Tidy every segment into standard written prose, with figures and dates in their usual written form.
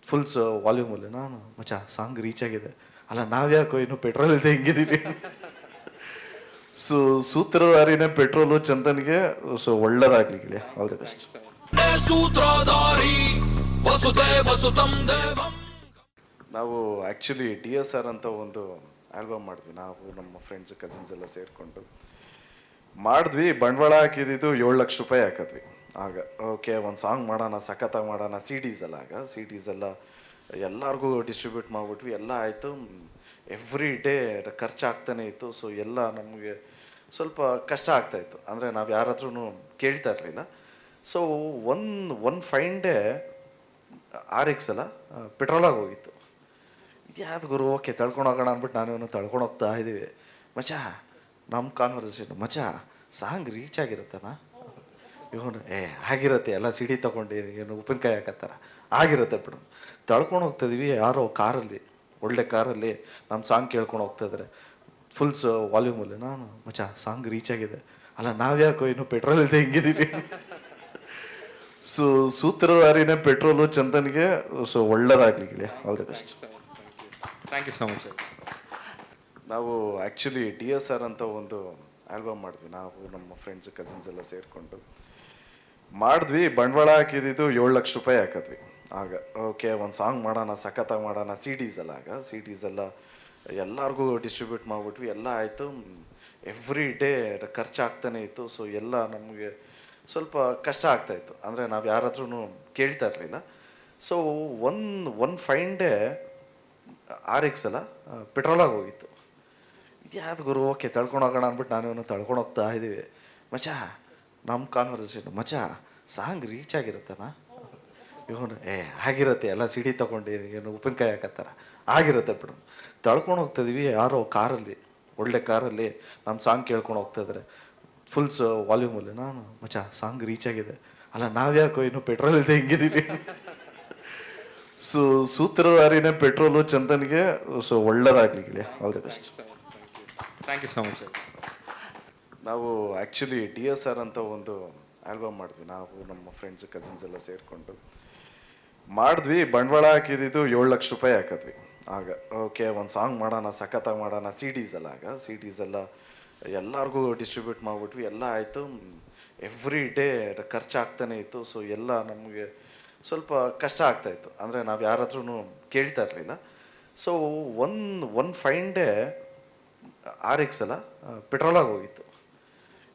Full ವಾಲ್ಯೂಮಲ್ಲಿ ನಾನು ಮಚ್ಚ song reach ಆಗಿದೆ, ಅಲ್ಲ ನಾವ್ಯಾಕೋ ಇನ್ನು ಪೆಟ್ರೋಲ್ ಇಲ್ಲದೆ ಹಿಂಗಿದೀವಿ. ಸೊ ಸೂತ್ರಧಾರಿನೇ ಪೆಟ್ರೋಲು ಚಂದನ್ಗೆ. ಸೊ ಒಳ್ಳೇದಾಗ್ಲಿ ಗೆಳೆಯ, ಆಲ್ ದಿ ಬೆಸ್ಟ್. ಸೂತ್ರಧಾರಿ ವಸುದೇವ ಸುತಂ ದೇವಂ. ನಾವು ಆ್ಯಕ್ಚುಲಿ ಡಿ ಎಸ್ ಆರ್ ಅಂತ ಒಂದು ಆಲ್ಬಮ್ ಮಾಡಿದ್ವಿ, ನಾವು ನಮ್ಮ ಫ್ರೆಂಡ್ಸ್ ಕಸಿನ್ಸ್ ಎಲ್ಲ ಸೇರಿಕೊಂಡು ಮಾಡಿದ್ವಿ. ಬಂಡವಾಳ ಹಾಕಿದ್ದು 7 ಲಕ್ಷ ರೂಪಾಯಿ ಹಾಕಿದ್ವಿ ಆಗ. ಓಕೆ ಒಂದು ಸಾಂಗ್ ಮಾಡೋಣ, ಸಖತ್ತಾಗಿ ಮಾಡೋಣ. ಸಿ ಡಿಸ್ ಎಲ್ಲ ಆಗ ಸಿ ಡಿಸ್ ಎಲ್ಲ ಎಲ್ಲರಿಗೂ ಡಿಸ್ಟ್ರಿಬ್ಯೂಟ್ ಮಾಡಿಬಿಟ್ವಿ, ಎಲ್ಲ ಆಯಿತು. ಎವ್ರಿ ಡೇ ಖರ್ಚಾಗ್ತಾನೆ ಇತ್ತು. ಸೊ ಎಲ್ಲ ನಮಗೆ ಸ್ವಲ್ಪ ಕಷ್ಟ ಆಗ್ತಾಯಿತ್ತು, ಅಂದರೆ ನಾವು ಯಾರ ಹತ್ರನೂ ಕೇಳ್ತಾ ಇರಲಿಲ್ಲ. So one fine day RX ಎಲ್ಲ ಪೆಟ್ರೋಲಾಗಿ ಹೋಗಿತ್ತು. ಇದ್ಯಾವುದು ಗುರು, ಓಕೆ ತಳ್ಕೊಂಡು ಹೋಗೋಣ ಅಂದ್ಬಿಟ್ಟು ನಾನೇನು ತಳ್ಕೊಂಡು ಹೋಗ್ತಾ ಇದ್ದೀವಿ. ಮಚ್ಚ ನಮ್ಮ ಕಾನ್ವರ್ಸೇಷನ್, ಮಚ್ಚ ಸಾಂಗ್ ರೀಚ್ ಆಗಿರುತ್ತನಾ? ಇವನು ಆಗಿರುತ್ತೆ, ಎಲ್ಲ ಸಿಡಿ ತೊಗೊಂಡು ಏನು ಉಪ್ಪಿನಕಾಯಿ ಹಾಕತ್ತಾರ, ಆಗಿರುತ್ತೆ ಬಿಡು. ತಳ್ಕೊಂಡು ಹೋಗ್ತಾಯಿದ್ವಿ ಯಾರೋ ಕಾರಲ್ಲಿ, ಒಳ್ಳೆ ಕಾರಲ್ಲಿ ನಮ್ಮ ಸಾಂಗ್ ಕೇಳ್ಕೊಂಡು ಹೋಗ್ತಾಯಿದ್ರೆ ಫುಲ್ ವಾಲ್ಯೂಮಲ್ಲಿ ನಾನು ಮಚ್ಚ ಸಾಂಗ್ ರೀಚ್ ಆಗಿದೆ, ಅಲ್ಲ ನಾವ್ಯಾಕೋ ಇನ್ನು ಪೆಟ್ರೋಲ್ ಇಲ್ಲದೆ ಹಿಂಗಿದೀವಿ. ಸೊ ಸೂತ್ರಧಾರಿನೇ ಪೆಟ್ರೋಲು ಚಂದನ್ಗೆ. ಸೊ ಒಳ್ಳೇದಾಗ್ಲಿ ಗೆಳೆಯ, all the best. Thank you so much. ನಾವು ಆ್ಯಕ್ಚುಲಿ ಡಿ ಎಸ್ ಆರ್ ಅಂತ ಒಂದು ಆಲ್ಬಮ್ ಮಾಡಿದ್ವಿ, ನಾವು ನಮ್ಮ ಫ್ರೆಂಡ್ಸ್ ಕಸಿನ್ಸ್ ಎಲ್ಲ ಸೇರಿಕೊಂಡು ಮಾಡಿದ್ವಿ. ಬಂಡವಾಳ ಹಾಕಿದ್ದು 7 ಲಕ್ಷ ರೂಪಾಯಿ ಹಾಕಿದ್ವಿ ಆಗ. ಓಕೆ ಒಂದು ಸಾಂಗ್ ಮಾಡೋಣ, ಸಖತ್ತಾಗಿ ಮಾಡೋಣ. ಸಿ ಡಿಸ್ ಎಲ್ಲ ಆಗ ಸಿ ಡಿಸ್ ಎಲ್ಲ ಎಲ್ಲರಿಗೂ ಡಿಸ್ಟ್ರಿಬ್ಯೂಟ್ ಮಾಡಿಬಿಟ್ವಿ, ಎಲ್ಲ ಆಯಿತು. ಎವ್ರಿ ಡೇ ಖರ್ಚಾಗ್ತಾನೆ ಇತ್ತು. ಸೊ ಎಲ್ಲ ನಮಗೆ ಸ್ವಲ್ಪ ಕಷ್ಟ ಆಗ್ತಾಯಿತ್ತು, ಅಂದರೆ ನಾವು ಯಾರ ಹತ್ರನೂ ಕೇಳ್ತಾ ಇರಲಿಲ್ಲ. So one fine day RX ಎಲ್ಲ ಪೆಟ್ರೋಲಾಗಿ ಹೋಗಿತ್ತು. ಇದ್ಯಾವುದು ಗುರು, ಓಕೆ ತಳ್ಕೊಂಡು ಹೋಗೋಣ ಅಂದ್ಬಿಟ್ಟು ನಾನೇನು ತಳ್ಕೊಂಡು ಹೋಗ್ತಾ ಇದ್ದೀವಿ. ಮಚ್ಚ ನಮ್ಮ ಕಾನ್ವರ್ಸೇಷನ್, ಮಚ್ಚ ಸಾಂಗ್ ರೀಚ್ ಆಗಿರುತ್ತನಾ? ಇವನು ಆಗಿರುತ್ತೆ, ಎಲ್ಲ ಸಿಡಿ ತೊಗೊಂಡು ಏನು ಉಪ್ಪಿನಕಾಯಿ ಹಾಕತ್ತಾರ, ಆಗಿರುತ್ತೆ ಬಿಡು. ತಳ್ಕೊಂಡು ಹೋಗ್ತಾಯಿದ್ವಿ ಯಾರೋ ಕಾರಲ್ಲಿ, ಒಳ್ಳೆ ಕಾರಲ್ಲಿ ನಮ್ಮ ಸಾಂಗ್ ಕೇಳ್ಕೊಂಡು ಹೋಗ್ತಾಯಿದ್ರೆ ಫುಲ್ ವಾಲ್ಯೂಮಲ್ಲಿ ನಾನು ಮಚ್ಚ ಸಾಂಗ್ ರೀಚ್ ಆಗಿದೆ, ಅಲ್ಲ ನಾವ್ಯಾಕೋ ಇನ್ನು ಪೆಟ್ರೋಲ್ ಇಲ್ಲದೆ ಹಿಂಗಿದೀವಿ. ಸೊ ಸೂತ್ರಧಾರಿನೇ ಪೆಟ್ರೋಲು ಚಂದನ್ಗೆ. ಸೊ ಒಳ್ಳೇದಾಗ್ಲಿ ಗೆಳೆಯ, all the best. Thank you so much. ನಾವು ಆ್ಯಕ್ಚುಲಿ ಡಿ ಎಸ್ ಆರ್ ಅಂತ ಒಂದು ಆಲ್ಬಮ್ ಮಾಡಿದ್ವಿ, ನಾವು ನಮ್ಮ ಫ್ರೆಂಡ್ಸ್ ಕಸಿನ್ಸ್ ಎಲ್ಲ ಸೇರಿಕೊಂಡು ಮಾಡಿದ್ವಿ. ಬಂಡವಾಳ ಹಾಕಿದ್ದು 7 ಲಕ್ಷ ರೂಪಾಯಿ ಹಾಕಿದ್ವಿ ಆಗ. ಓಕೆ ಒಂದು ಸಾಂಗ್ ಮಾಡೋಣ, ಸಖತ್ತಾಗಿ ಮಾಡೋಣ. ಸಿ ಡಿಸ್ ಎಲ್ಲ ಆಗ ಸಿ ಡಿಸ್ ಎಲ್ಲ ಎಲ್ಲರಿಗೂ ಡಿಸ್ಟ್ರಿಬ್ಯೂಟ್ ಮಾಡಿಬಿಟ್ವಿ, ಎಲ್ಲ ಆಯಿತು. ಎವ್ರಿ ಡೇ ಖರ್ಚಾಗ್ತಾನೆ ಇತ್ತು. ಸೊ ಎಲ್ಲ ನಮಗೆ ಸ್ವಲ್ಪ ಕಷ್ಟ ಆಗ್ತಾಯಿತ್ತು, ಅಂದರೆ ನಾವು ಯಾರ ಹತ್ರನೂ ಕೇಳ್ತಾ ಇರಲಿಲ್ಲ. So one fine day RX ಎಲ್ಲ ಪೆಟ್ರೋಲಾಗಿ ಹೋಗಿತ್ತು.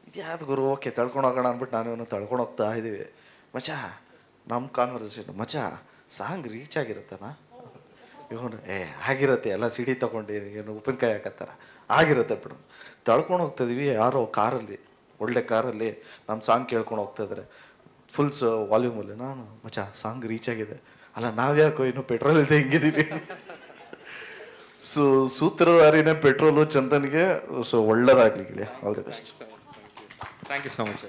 ಇದ್ಯಾವುದು ಗುರು, ಓಕೆ ತಳ್ಕೊಂಡು ಹೋಗೋಣ ಅಂದ್ಬಿಟ್ಟು ನಾನೇನು ತಳ್ಕೊಂಡು ಹೋಗ್ತಾ ಇದ್ದೀವಿ. ಮಚ್ಚ ನಮ್ಮ ಕಾನ್ವರ್ಸೇಷನ್, ಮಚ್ಚ ಸಾಂಗ್ ರೀಚ್ ಆಗಿರುತ್ತನಾ? ಇವನು ಆಗಿರುತ್ತೆ, ಎಲ್ಲ ಸಿಡಿ ತೊಗೊಂಡು ಏನು ಉಪ್ಪಿನಕಾಯಿ ಹಾಕತ್ತಾರ, ಆಗಿರುತ್ತೆ ಬಿಡು. ತಳ್ಕೊಂಡು ಹೋಗ್ತಾಯಿದ್ವಿ ಯಾರೋ ಕಾರಲ್ಲಿ, ಒಳ್ಳೆ ಕಾರಲ್ಲಿ ನಮ್ಮ ಸಾಂಗ್ ಕೇಳ್ಕೊಂಡು ಹೋಗ್ತಾಯಿದ್ರೆ ಫುಲ್ ವಾಲ್ಯೂಮಲ್ಲಿ ನಾನು ಮಚ್ಚ ಸಾಂಗ್ ರೀಚ್ ಆಗಿದೆ, ಅಲ್ಲ ನಾವ್ಯಾಕೋ ಇನ್ನು ಪೆಟ್ರೋಲ್ ಇಲ್ಲದೆ ಹಿಂಗಿದೀವಿ. ಸೊ ಸೂತ್ರಧಾರಿನೇ ಪೆಟ್ರೋಲು ಚಂದನ್ಗೆ. ಸೊ ಒಳ್ಳೇದಾಗ್ಲಿ ಗೆಳೆಯ, all the best. Thank you so much.